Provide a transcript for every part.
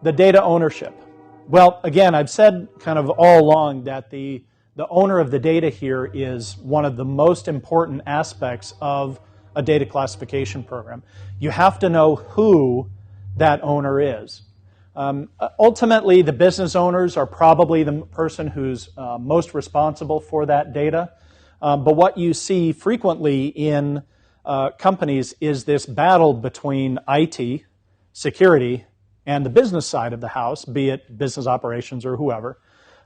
The data ownership. Well, again, I've said kind of all along that the owner of the data here is one of the most important aspects of a data classification program. You have to know who that owner is. Ultimately, the business owners are probably the person who's most responsible for that data. But what you see frequently in companies is this battle between IT, security, and the business side of the house, be it business operations or whoever,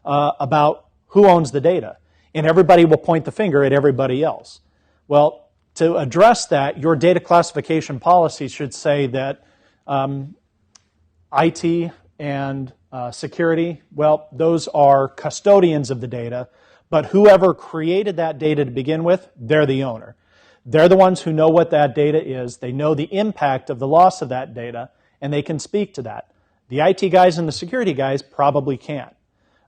about who owns the data. And everybody will point the finger at everybody else. Well, to address that, your data classification policy should say that IT and security, well, those are custodians of the data, but whoever created that data to begin with, they're the owner. They're the ones who know what that data is. They know the impact of the loss of that data, and they can speak to that. The IT guys and the security guys probably can't.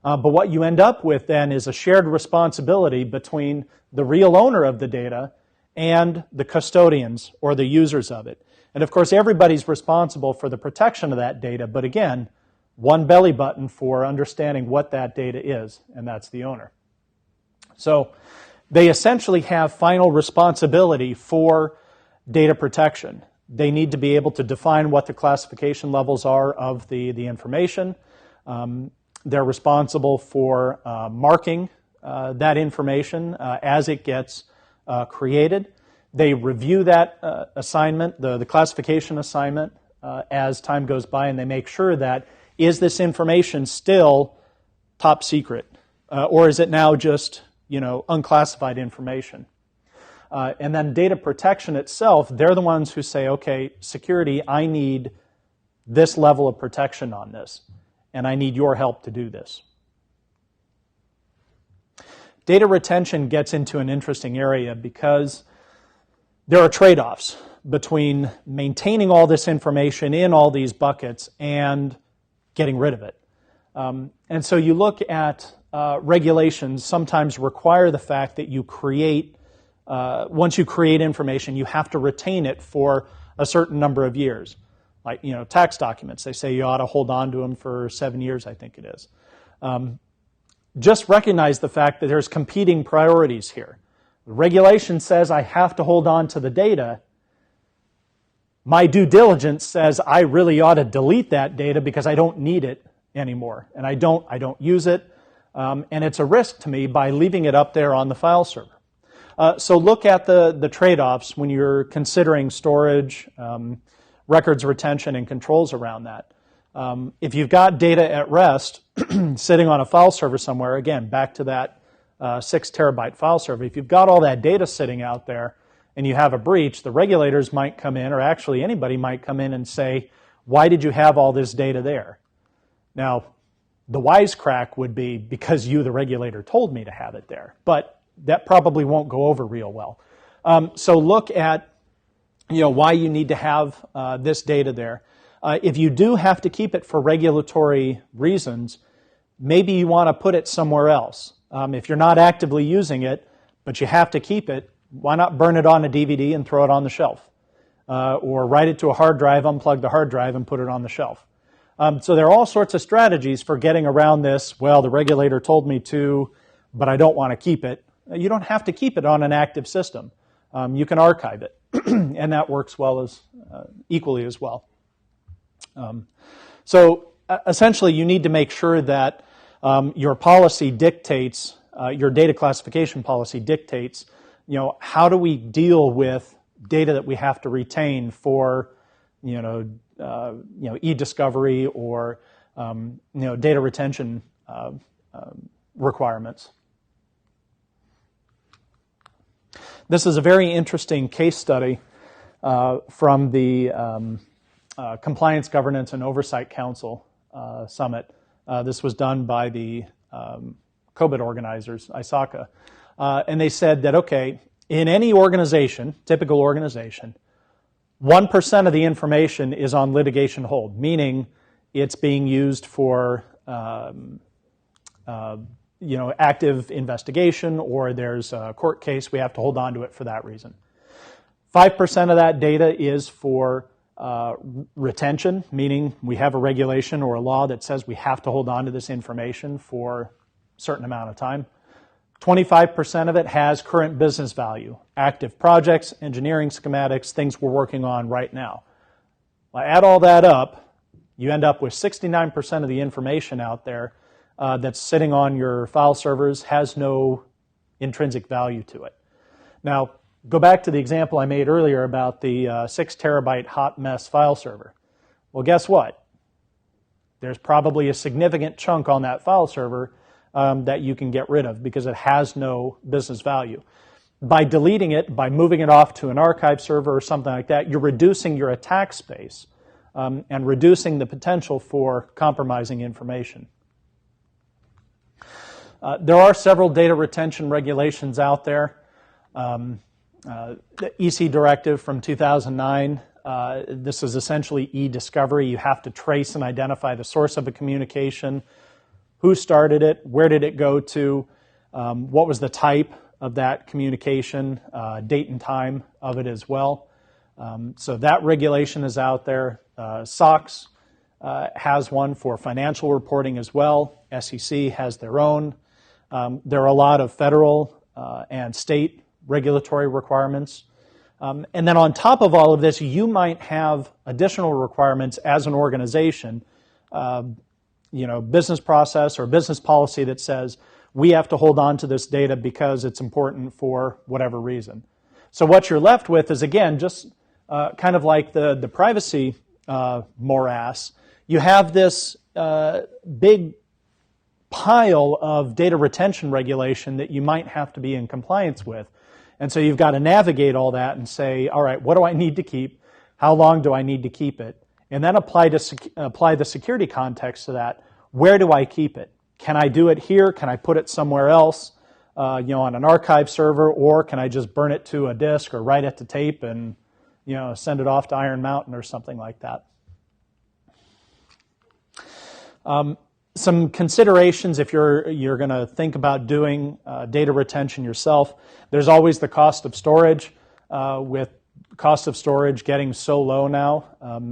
But what you end up with then is a shared responsibility between the real owner of the data and the custodians or the users of it. And of course, everybody's responsible for the protection of that data, but again, one belly button for understanding what that data is, and that's the owner. So they essentially have final responsibility for data protection. They need to be able to define what the classification levels are of the information. They're responsible for marking that information as it gets created. They review that assignment, the classification assignment, as time goes by, and they make sure that, is this information still top secret? Or is it now just, unclassified information? And then data protection itself, they're the ones who say, okay, security, I need this level of protection on this, and I need your help to do this. Data retention gets into an interesting area because there are trade-offs between maintaining all this information in all these buckets and getting rid of it. And so you look at regulations sometimes require the fact that you create, once you create information, you have to retain it for a certain number of years. Like, tax documents, they say you ought to hold on to them for 7 years, I think it is. Just recognize the fact that there's competing priorities here. The regulation says I have to hold on to the data. My due diligence says I really ought to delete that data because I don't need it anymore, and I don't use it, and it's a risk to me by leaving it up there on the file server. So look at the trade-offs when you're considering storage, records retention, and controls around that. If you've got data at rest sitting on a file server somewhere, again, back to that 6 terabyte file server, if you've got all that data sitting out there and you have a breach, the regulators might come in, or actually anybody might come in and say, why did you have all this data there? Now, the wisecrack would be because you, the regulator, told me to have it there, but that probably won't go over real well. So look at why you need to have this data there. If you do have to keep it for regulatory reasons, maybe you want to put it somewhere else. If you're not actively using it, but you have to keep it, why not burn it on a DVD and throw it on the shelf? Or write it to a hard drive, unplug the hard drive, and put it on the shelf. So there are all sorts of strategies for getting around this. Well, the regulator told me to, but I don't want to keep it. You don't have to keep it on an active system. You can archive it, and that works equally as well. So essentially, you need to make sure that your policy dictates, your data classification policy dictates, how do we deal with data that we have to retain for, e-discovery or, data retention requirements. This is a very interesting case study from the Compliance, Governance, and Oversight Council Summit. This was done by the COBIT organizers, ISACA. And they said that, okay, in any organization, typical organization, 1% of the information is on litigation hold, meaning it's being used for active investigation, or there's a court case, we have to hold on to it for that reason. 5% of that data is for retention, meaning we have a regulation or a law that says we have to hold on to this information for a certain amount of time. 25% of it has current business value, active projects, engineering schematics, things we're working on right now. Add all that up, you end up with 69% of the information out there that's sitting on your file servers has no intrinsic value to it. Now, go back to the example I made earlier about the 6 terabyte hot mess file server. Well, guess what? There's probably a significant chunk on that file server that you can get rid of because it has no business value. By deleting it, by moving it off to an archive server or something like that, you're reducing your attack space and reducing the potential for compromising information. There are several data retention regulations out there. The EC directive from 2009, this is essentially e-discovery. You have to trace and identify the source of a communication, who started it, where did it go to, what was the type of that communication, date and time of it as well. So that regulation is out there. SOX has one for financial reporting as well. SEC has their own. There are a lot of federal and state regulatory requirements. And then on top of all of this, you might have additional requirements as an organization, business process or business policy that says we have to hold on to this data because it's important for whatever reason. So what you're left with is, again, just kind of like the privacy morass. You have this big pile of data retention regulation that you might have to be in compliance with. And so you've got to navigate all that and say, all right, what do I need to keep? How long do I need to keep it? And then apply the security context to that. Where do I keep it? Can I do it here? Can I put it somewhere else, on an archive server, or can I just burn it to a disk or write it to tape and, send it off to Iron Mountain or something like that? Some considerations if you're going to think about doing data retention yourself. There's always the cost of storage. With cost of storage getting so low now,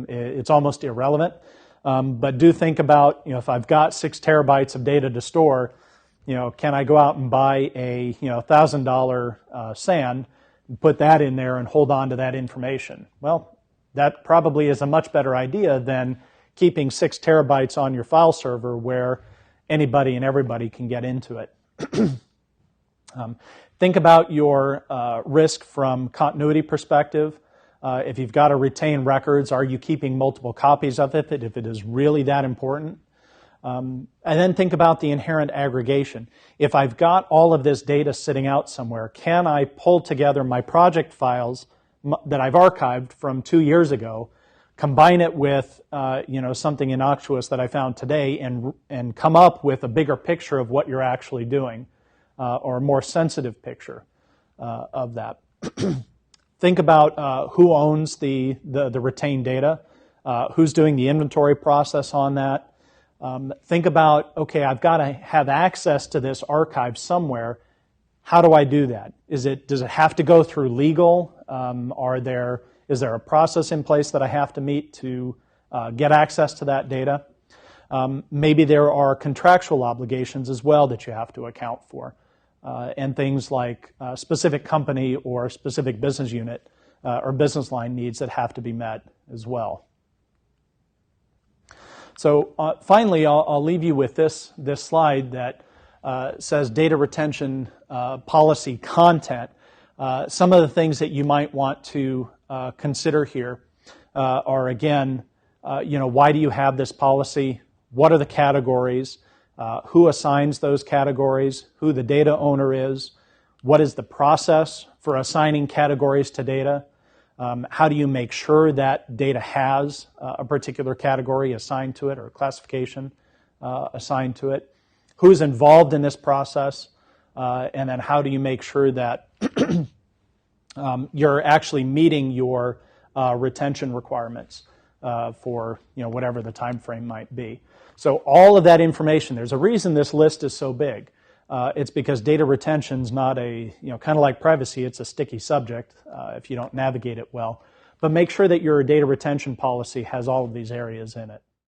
it's almost irrelevant. But do think about, if I've got 6 terabytes of data to store, can I go out and buy a $1,000 SAN and put that in there and hold on to that information? Well, that probably is a much better idea than keeping 6 terabytes on your file server where anybody and everybody can get into it. Think about your risk from continuity perspective. If you've got to retain records, are you keeping multiple copies of it if it is really that important? And then think about the inherent aggregation. If I've got all of this data sitting out somewhere, can I pull together my project files that I've archived from 2 years ago, combine it with something innocuous that I found today, and come up with a bigger picture of what you're actually doing, or a more sensitive picture of that? Think about who owns the retained data, who's doing the inventory process on that. Think about, okay, I've got to have access to this archive somewhere. How do I do that? Does it have to go through legal? Is there a process in place that I have to meet to get access to that data? Maybe there are contractual obligations as well that you have to account for, and things like specific company or specific business unit or business line needs that have to be met as well. So finally, I'll leave you with this slide that says data retention policy content. Some of the things that you might want to consider here are, again, why do you have this policy? What are the categories? Who assigns those categories? Who the data owner is? What is the process for assigning categories to data? How do you make sure that data has a particular category assigned to it or classification assigned to it? Who's involved in this process? And then how do you make sure that you're actually meeting your retention requirements for whatever the time frame might be? So all of that information, there's a reason this list is so big. It's because data retention's not kind of like privacy, it's a sticky subject if you don't navigate it well. but make sure that your data retention policy has all of these areas in it.